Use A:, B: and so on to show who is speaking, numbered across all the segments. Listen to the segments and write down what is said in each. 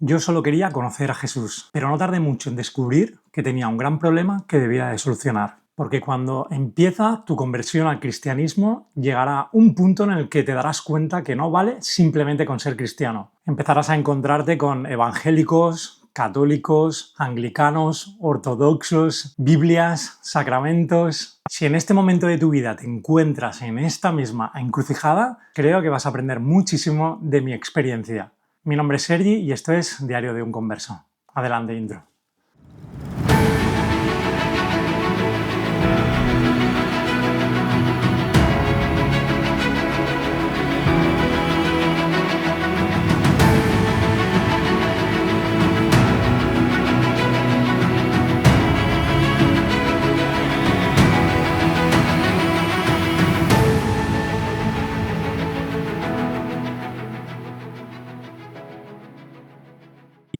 A: Yo solo quería conocer a Jesús, pero no tardé mucho en descubrir que tenía un gran problema que debía de solucionar. Porque cuando empieza tu conversión al cristianismo, llegará un punto en el que te darás cuenta que no vale simplemente con ser cristiano. Empezarás a encontrarte con evangélicos, católicos, anglicanos, ortodoxos, Biblias, sacramentos. Si en este momento de tu vida te encuentras en esta misma encrucijada, creo que vas a aprender muchísimo de mi experiencia. Mi nombre es Sergi y esto es Diario de un Converso. Adelante, intro.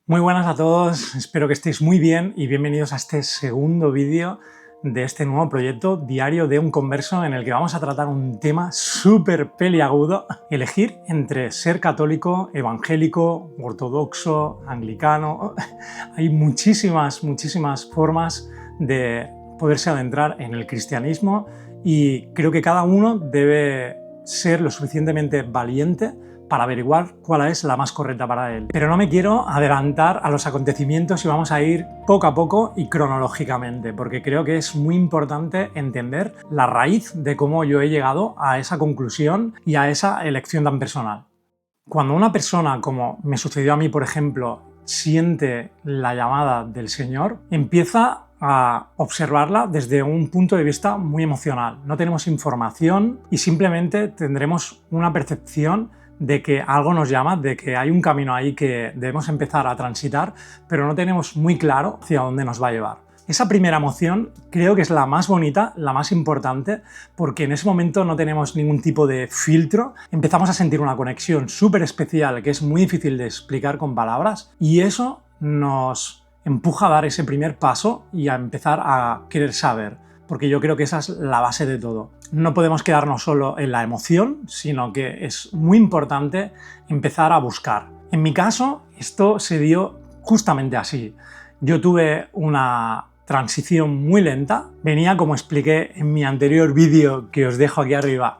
A: Muy buenas a todos, espero que estéis muy bien y bienvenidos a este segundo vídeo de este nuevo proyecto Diario de un Converso, en el que vamos a tratar un tema súper peliagudo: elegir entre ser católico, evangélico, ortodoxo, anglicano. Hay muchísimas formas de poderse adentrar en el cristianismo y creo que cada uno debe ser lo suficientemente valiente para averiguar cuál es la más correcta para él. Pero no me quiero adelantar a los acontecimientos y vamos a ir poco a poco y cronológicamente, porque creo que es muy importante entender la raíz de cómo yo he llegado a esa conclusión y a esa elección tan personal. Cuando una persona, como me sucedió a mí, por ejemplo, siente la llamada del Señor, empieza a observarla desde un punto de vista muy emocional. No tenemos información y simplemente tendremos una percepción de que algo nos llama, de que hay un camino ahí que debemos empezar a transitar, pero no tenemos muy claro hacia dónde nos va a llevar. Esa primera emoción creo que es la más bonita, la más importante, porque en ese momento no tenemos ningún tipo de filtro, empezamos a sentir una conexión súper especial que es muy difícil de explicar con palabras, y eso nos empuja a dar ese primer paso y a empezar a querer saber, porque yo creo que esa es la base de todo. No podemos quedarnos solo en la emoción, sino que es muy importante empezar a buscar. En mi caso, esto se dio justamente así. Yo tuve una transición muy lenta. Venía, como expliqué en mi anterior vídeo, que os dejo aquí arriba,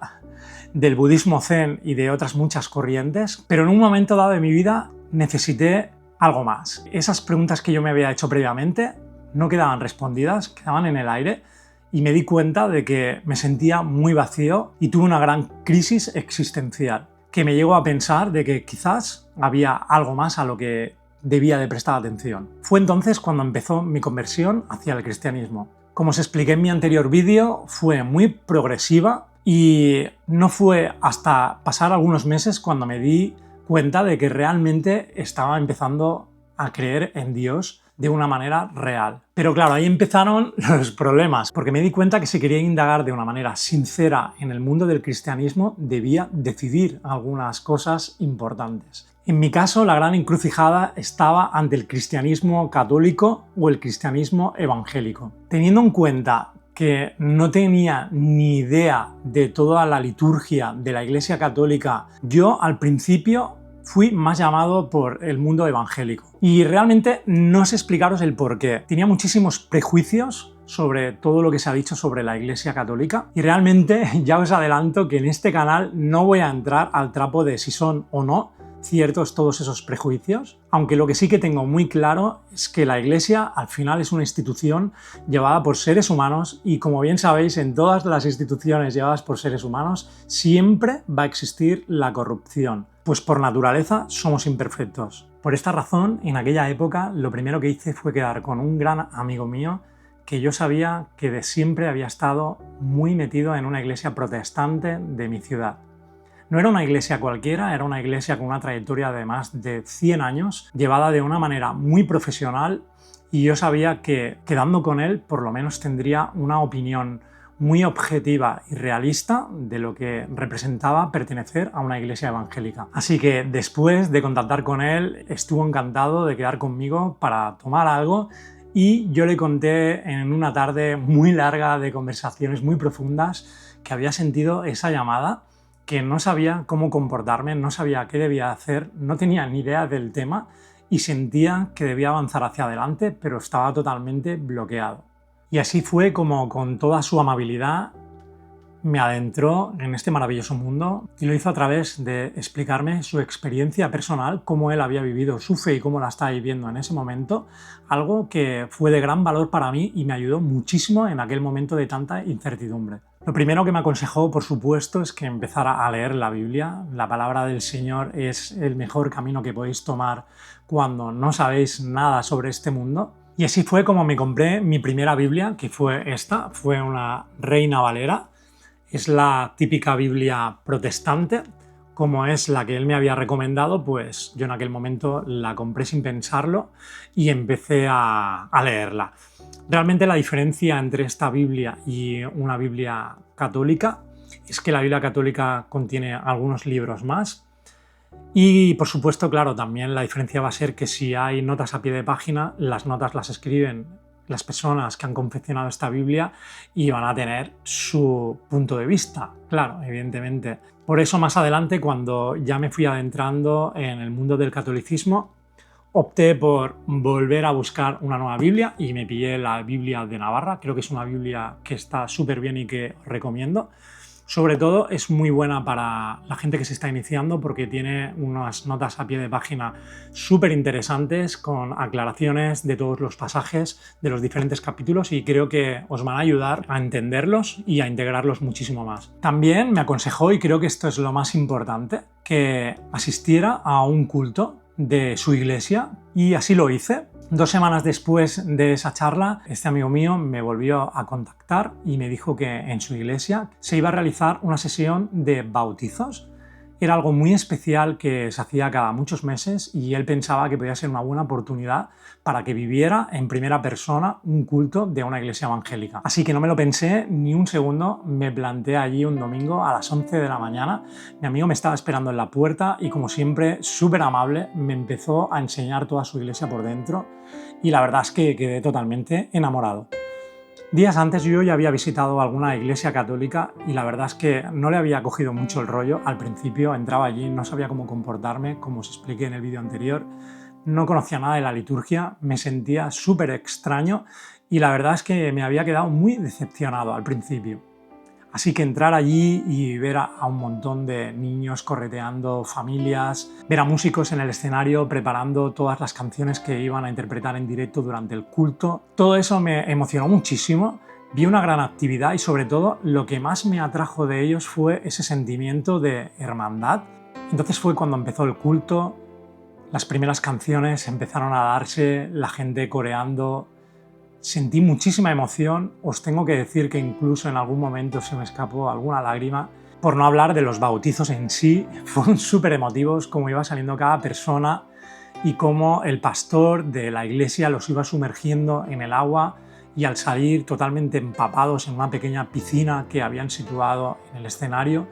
A: del budismo zen y de otras muchas corrientes, pero en un momento dado de mi vida necesité algo más. Esas preguntas que yo me había hecho previamente no quedaban respondidas, quedaban en el aire, y me di cuenta de que me sentía muy vacío y tuve una gran crisis existencial, que me llegó a pensar de que quizás había algo más a lo que debía de prestar atención. Fue entonces cuando empezó mi conversión hacia el cristianismo. Como os expliqué en mi anterior vídeo, fue muy progresiva y no fue hasta pasar algunos meses cuando me di cuenta de que realmente estaba empezando a creer en Dios de una manera real. Pero claro, ahí empezaron los problemas, porque me di cuenta que si quería indagar de una manera sincera en el mundo del cristianismo, debía decidir algunas cosas importantes. En mi caso, la gran encrucijada estaba ante el cristianismo católico o el cristianismo evangélico. Teniendo en cuenta que no tenía ni idea de toda la liturgia de la Iglesia Católica, yo al principio fui más llamado por el mundo evangélico. Y realmente no sé explicaros el por qué. Tenía muchísimos prejuicios sobre todo lo que se ha dicho sobre la Iglesia Católica, y realmente ya os adelanto que en este canal no voy a entrar al trapo de si son o no ciertos todos esos prejuicios, aunque lo que sí que tengo muy claro es que la Iglesia al final es una institución llevada por seres humanos, y como bien sabéis, en todas las instituciones llevadas por seres humanos siempre va a existir la corrupción, pues por naturaleza somos imperfectos. Por esta razón, en aquella época lo primero que hice fue quedar con un gran amigo mío que yo sabía que de siempre había estado muy metido en una iglesia protestante de mi ciudad. No era una iglesia cualquiera, era una iglesia con una trayectoria de más de 100 años, llevada de una manera muy profesional, y yo sabía que quedando con él por lo menos tendría una opinión muy objetiva y realista de lo que representaba pertenecer a una iglesia evangélica. Así que después de contactar con él, estuvo encantado de quedar conmigo para tomar algo, y yo le conté en una tarde muy larga de conversaciones muy profundas que había sentido esa llamada, que no sabía cómo comportarme, no sabía qué debía hacer, no tenía ni idea del tema, y sentía que debía avanzar hacia adelante, pero estaba totalmente bloqueado. Y así fue como, con toda su amabilidad, me adentró en este maravilloso mundo y lo hizo a través de explicarme su experiencia personal, cómo él había vivido su fe y cómo la estaba viviendo en ese momento, algo que fue de gran valor para mí y me ayudó muchísimo en aquel momento de tanta incertidumbre. Lo primero que me aconsejó, por supuesto, es que empezara a leer la Biblia. La palabra del Señor es el mejor camino que podéis tomar cuando no sabéis nada sobre este mundo. Y así fue como me compré mi primera Biblia, que fue esta, fue una Reina Valera. Es la típica Biblia protestante, como es la que él me había recomendado, pues yo en aquel momento la compré sin pensarlo y empecé a leerla. Realmente la diferencia entre esta Biblia y una Biblia católica es que la Biblia católica contiene algunos libros más y, por supuesto, claro, también la diferencia va a ser que si hay notas a pie de página, las notas las escriben las personas que han confeccionado esta Biblia y van a tener su punto de vista, claro, evidentemente. Por eso más adelante, cuando ya me fui adentrando en el mundo del catolicismo, opté por volver a buscar una nueva Biblia y me pillé la Biblia de Navarra. Creo que es una Biblia que está súper bien y que os recomiendo. Sobre todo es muy buena para la gente que se está iniciando porque tiene unas notas a pie de página súper interesantes con aclaraciones de todos los pasajes de los diferentes capítulos y creo que os van a ayudar a entenderlos y a integrarlos muchísimo más. También me aconsejó, y creo que esto es lo más importante, que asistiera a un culto de su iglesia y así lo hice. 2 semanas después de esa charla, este amigo mío me volvió a contactar y me dijo que en su iglesia se iba a realizar una sesión de bautizos. Era algo muy especial que se hacía cada muchos meses y él pensaba que podía ser una buena oportunidad para que viviera en primera persona un culto de una iglesia evangélica. Así que no me lo pensé ni un segundo, me planté allí un domingo a las 11 de la mañana. Mi amigo me estaba esperando en la puerta y, como siempre, súper amable, me empezó a enseñar toda su iglesia por dentro y la verdad es que quedé totalmente enamorado. Días antes yo ya había visitado alguna iglesia católica y la verdad es que no le había cogido mucho el rollo. Al principio entraba allí, no sabía cómo comportarme, como os expliqué en el vídeo anterior. No conocía nada de la liturgia, me sentía súper extraño y la verdad es que me había quedado muy decepcionado al principio. Así que entrar allí y ver a un montón de niños correteando familias, ver a músicos en el escenario preparando todas las canciones que iban a interpretar en directo durante el culto, todo eso me emocionó muchísimo. Vi una gran actividad y, sobre todo, lo que más me atrajo de ellos fue ese sentimiento de hermandad. Entonces fue cuando empezó el culto, las primeras canciones empezaron a darse, la gente coreando. Sentí muchísima emoción, os tengo que decir que incluso en algún momento se me escapó alguna lágrima, por no hablar de los bautizos en sí. Fueron súper emotivos cómo iba saliendo cada persona y cómo el pastor de la iglesia los iba sumergiendo en el agua y al salir totalmente empapados en una pequeña piscina que habían situado en el escenario,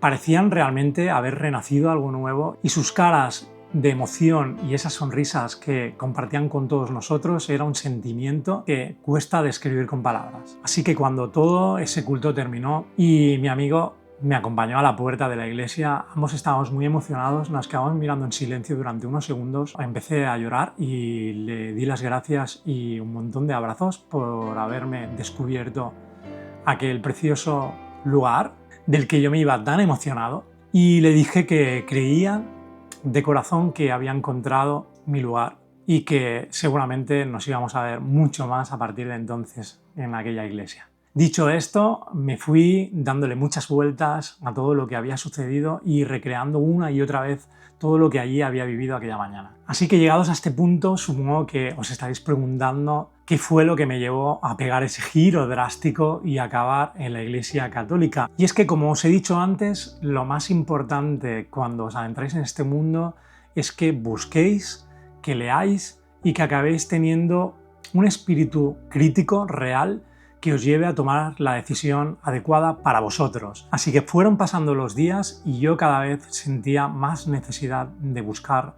A: parecían realmente haber renacido algo nuevo y sus caras de emoción y esas sonrisas que compartían con todos nosotros era un sentimiento que cuesta describir con palabras. Así que cuando todo ese culto terminó y mi amigo me acompañó a la puerta de la iglesia, ambos estábamos muy emocionados, nos quedamos mirando en silencio durante unos segundos, empecé a llorar y le di las gracias y un montón de abrazos por haberme descubierto aquel precioso lugar del que yo me iba tan emocionado, y le dije que creía de corazón que había encontrado mi lugar y que seguramente nos íbamos a ver mucho más a partir de entonces en aquella iglesia. Dicho esto, me fui dándole muchas vueltas a todo lo que había sucedido y recreando una y otra vez todo lo que allí había vivido aquella mañana. Así que, llegados a este punto, supongo que os estaréis preguntando qué fue lo que me llevó a pegar ese giro drástico y acabar en la Iglesia Católica. Y es que, como os he dicho antes, lo más importante cuando os adentráis en este mundo es que busquéis, que leáis y que acabéis teniendo un espíritu crítico real que os lleve a tomar la decisión adecuada para vosotros. Así que fueron pasando los días y yo cada vez sentía más necesidad de buscar,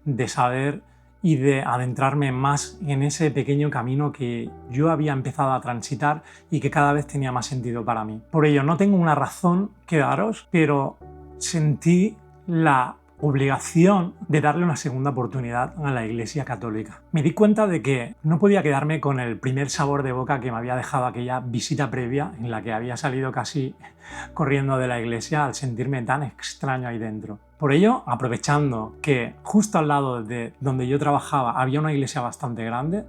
A: de saber y de adentrarme más en ese pequeño camino que yo había empezado a transitar y que cada vez tenía más sentido para mí. Por ello, no tengo una razón que daros, pero sentí la obligación de darle una segunda oportunidad a la Iglesia Católica. Me di cuenta de que no podía quedarme con el primer sabor de boca que me había dejado aquella visita previa en la que había salido casi corriendo de la iglesia al sentirme tan extraño ahí dentro. Por ello, aprovechando que justo al lado de donde yo trabajaba había una iglesia bastante grande,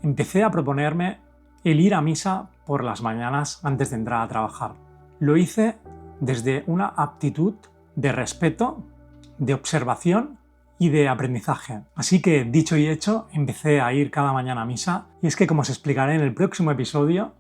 A: empecé a proponerme el ir a misa por las mañanas antes de entrar a trabajar. Lo hice desde una actitud de respeto, de observación y de aprendizaje. Así que, dicho y hecho, empecé a ir cada mañana a misa, y es que, como os explicaré en el próximo episodio,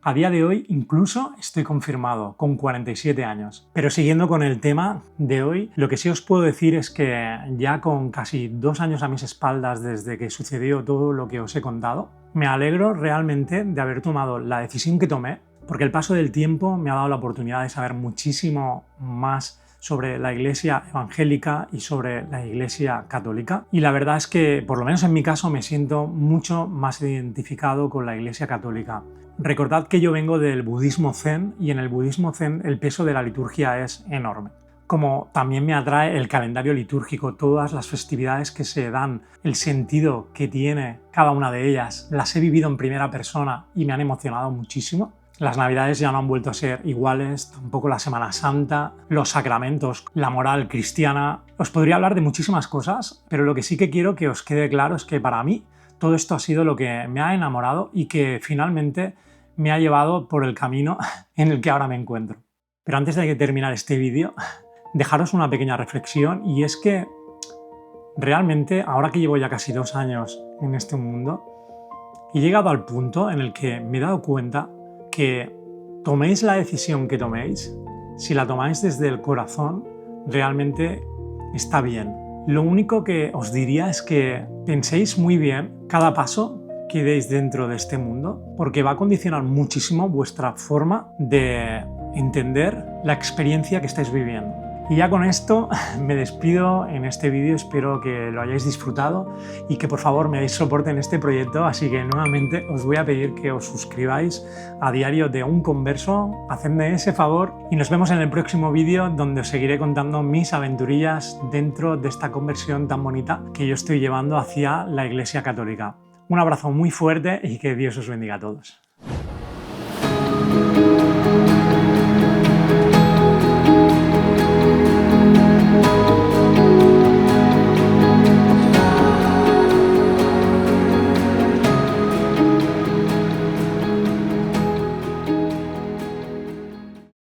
A: a día de hoy incluso estoy confirmado, con 47 años. Pero siguiendo con el tema de hoy, lo que sí os puedo decir es que ya con casi 2 años a mis espaldas desde que sucedió todo lo que os he contado, me alegro realmente de haber tomado la decisión que tomé, porque el paso del tiempo me ha dado la oportunidad de saber muchísimo más sobre la Iglesia evangélica y sobre la Iglesia católica. Y la verdad es que, por lo menos en mi caso, me siento mucho más identificado con la Iglesia católica. Recordad que yo vengo del budismo zen, y en el budismo zen el peso de la liturgia es enorme. Como también me atrae el calendario litúrgico, todas las festividades que se dan, el sentido que tiene cada una de ellas, las he vivido en primera persona y me han emocionado muchísimo. Las Navidades ya no han vuelto a ser iguales, tampoco la Semana Santa, los sacramentos, la moral cristiana. Os podría hablar de muchísimas cosas, pero lo que sí que quiero que os quede claro es que para mí todo esto ha sido lo que me ha enamorado y que finalmente me ha llevado por el camino en el que ahora me encuentro. Pero antes de terminar este vídeo, dejaros una pequeña reflexión, y es que realmente, ahora que llevo ya casi 2 años en este mundo, he llegado al punto en el que me he dado cuenta que toméis la decisión que toméis, si la tomáis desde el corazón, realmente está bien. Lo único que os diría es que penséis muy bien cada paso que deis dentro de este mundo, porque va a condicionar muchísimo vuestra forma de entender la experiencia que estáis viviendo. Y ya con esto me despido en este vídeo, espero que lo hayáis disfrutado y que por favor me deis soporte en este proyecto, así que nuevamente os voy a pedir que os suscribáis a Diario de un Converso, hacedme ese favor y nos vemos en el próximo vídeo, donde os seguiré contando mis aventurillas dentro de esta conversión tan bonita que yo estoy llevando hacia la Iglesia Católica. Un abrazo muy fuerte y que Dios os bendiga a todos.